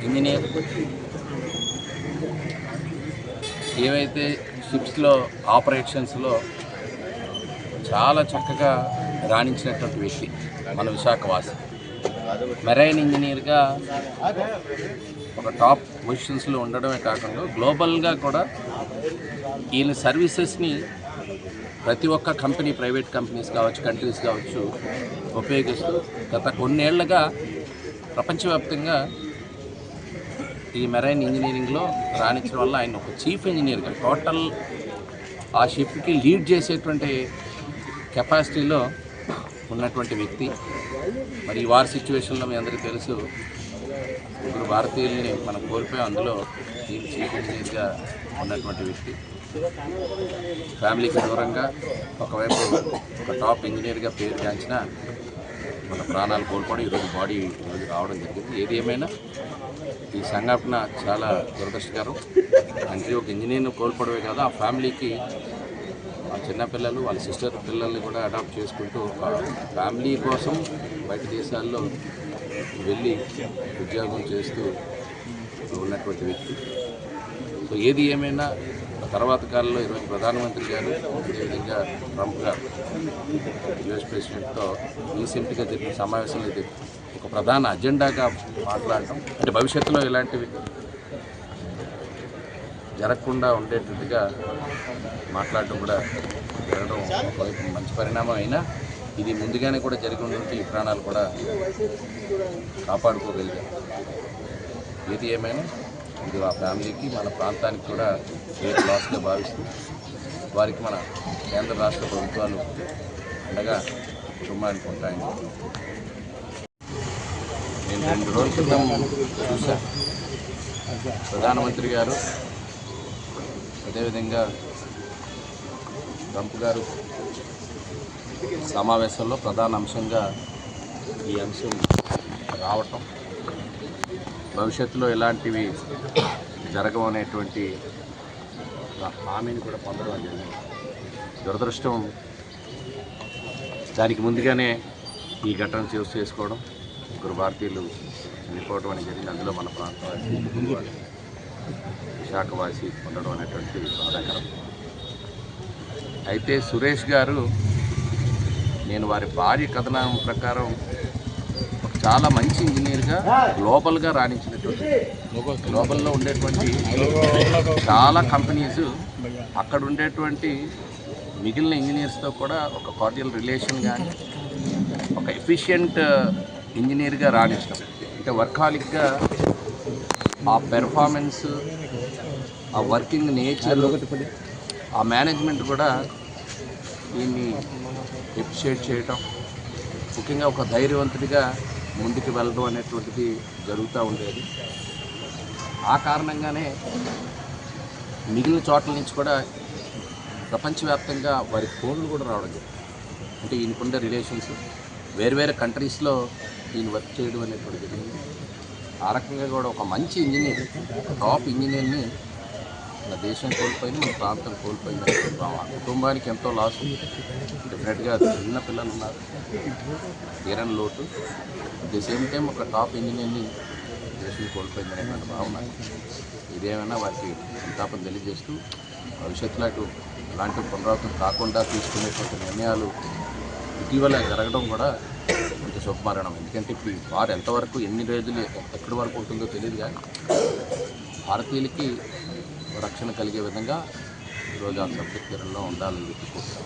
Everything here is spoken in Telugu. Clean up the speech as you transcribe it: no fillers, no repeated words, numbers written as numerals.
ఇంజనీర్ ఏవైతే షిప్స్లో ఆపరేషన్స్లో చాలా చక్కగా రాణించినటువంటి వ్యక్తి మన విశాఖవాసి. మెరైన్ ఇంజనీర్గా ఒక టాప్ పొజిషన్స్లో ఉండడమే కాకుండా గ్లోబల్గా కూడా ఈయన సర్వీసెస్ని ప్రతి ఒక్క కంపెనీ, ప్రైవేట్ కంపెనీస్ కావచ్చు, కంట్రీస్ కావచ్చు, ఉపయోగిస్తూ గత కొన్నేళ్లుగా ప్రపంచవ్యాప్తంగా ఈ మెరైన్ ఇంజనీరింగ్లో రాణించడం వల్ల ఆయన ఒక చీఫ్ ఇంజనీర్గా టోటల్ ఆ షిప్కి లీడ్ చేసేటువంటి కెపాసిటీలో ఉన్నటువంటి వ్యక్తి. మరి ఈ వార్ సిచ్యువేషన్లో మీ అందరికీ తెలుసు, ముగ్గురు భారతీయుల్ని మనం కోల్పోయాం. అందులో ఈ చీఫ్ ఇంజనీర్గా ఉన్నటువంటి వ్యక్తి ఫ్యామిలీకి దూరంగా ఒకవైపు ఒక టాప్ ఇంజనీర్గా పేరు గాంచిన మన ప్రాణాలు కోల్పోవడం, ఈరోజు బాడీ ఈరోజు రావడం జరిగింది. ఏది ఏమైనా ఈ సంఘటన చాలా దురదృష్టకరం. అంటే ఒక ఇంజనీర్ను కోల్పోవడమే కాదు, ఆ ఫ్యామిలీకి ఆ చిన్నపిల్లలు, వాళ్ళ సిస్టర్ పిల్లల్ని కూడా అడాప్ట్ చేసుకుంటూ ఫ్యామిలీ కోసం బయట దేశాల్లో వెళ్ళి ఉద్యోగం చేస్తూ ఉన్నటువంటి వ్యక్తి. సో ఏది ఏమైనా తర్వాత కాలంలో ఈరోజు ప్రధానమంత్రి గారు, అదేవిధంగా ట్రంప్ గారు యుఎస్ ప్రెసిడెంట్తో రీసెంట్గా జరిగిన సమావేశంలో ఇది ఒక ప్రధాన అజెండాగా మాట్లాడటం, అంటే భవిష్యత్తులో ఇలాంటివి జరగకుండా ఉండేటట్టుగా మాట్లాడటం కూడా జరగడం ఒకవైపు మంచి పరిణామం అయినా, ఇది ముందుగానే కూడా జరిగి ఉంటే ఈ ప్రాణాలు కూడా కాపాడుకోగలిగాం. ఏది ఏమైనా ఇది ఆ ఫ్యామిలీకి, మన ప్రాంతానికి కూడా గ్రేట్ లాస్గా భావిస్తూ వారికి మన కేంద్ర రాష్ట్ర ప్రభుత్వాలు అండగా కుటుంబానికి ఉంటాయని నేను 2 రోజుల క్రితం చూశాను. ప్రధానమంత్రి గారు, అదేవిధంగా ట్రంప్ గారు సమావేశంలో ప్రధాన అంశంగా ఈ అంశం రావటం, భవిష్యత్తులో ఇలాంటివి జరగవనేటువంటి హామీని కూడా పొందడం జరిగింది. దురదృష్టం దానికి ముందుగానే ఈ ఘటన చేసుకోవడం, ముగ్గురు భారతీయులు చనిపోవడం అనేది జరిగింది. అందులో మన ప్రాంతం విశాఖవాసి ఉండడం అనేటువంటి బాధాకరం. అయితే సురేష్ గారు, నేను వారి భార్య కథనం ప్రకారం చాలా మంచి ఇంజనీర్గా గ్లోబల్గా రాణించినటువంటి, గ్లోబల్లో ఉండేటువంటి చాలా కంపెనీస్ అక్కడ ఉండేటువంటి మిగిలిన ఇంజనీర్స్తో కూడా ఒక కార్డియల్ రిలేషన్ కానీ, ఒక ఎఫిషియెంట్ ఇంజనీర్గా రాణించడం, అంటే వర్కాలిక్గా ఆ పెర్ఫార్మెన్స్, ఆ వర్కింగ్ నేచర్, ఆ మేనేజ్మెంట్ కూడా దీన్ని ఎప్రిషియేట్ చేయటం, ముఖ్యంగా ఒక ధైర్యవంతుడిగా ముందుకు వెళ్ళడం అనేటువంటిది జరుగుతూ ఉండేది. ఆ కారణంగానే మిగిలిన చోట్ల నుంచి కూడా ప్రపంచవ్యాప్తంగా వారి ఫోన్లు కూడా రావడం జరిగింది. అంటే ఈయనకుండే రిలేషన్స్ వేరు కంట్రీస్లో ఈయన వర్క్ చేయడం అనేటువంటి జరిగింది. ఆ రకంగా కూడా ఒక మంచి ఇంజనీర్, టాప్ ఇంజనీర్ని మన దేశం కోల్పోయింది, మన ప్రాంతం కోల్పోయింది. ఆ కుటుంబానికి ఎంతో లాస్. డెఫినెట్గా చిన్న పిల్లలు ఉన్నారు, తీరని లోటు. అట్ ది సేమ్ టైం ఒక టాప్ ఇంజనీర్ని దేశం కోల్పోయింది అనేటువంటి భావన. ఇదేమైనా వారికి సంతాపం తెలియజేస్తూ భవిష్యత్తులో ఇలాంటి పునరావృతం కాకుండా తీసుకునేటువంటి నిర్ణయాలు ఇటీవల జరగడం కూడా కొంచెం శుభమరణం. ఎందుకంటే ఇప్పుడు ఈ వారు ఎంతవరకు, ఎన్ని రోజులు, ఎక్కడి వరకు ఉంటుందో తెలియదు, కానీ భారతీయులకి రక్షణ కలిగే విధంగా ఈరోజు ఆ సబ్జెక్ట్ తీరంలో ఉండాలని చెప్పి కోరుతాం.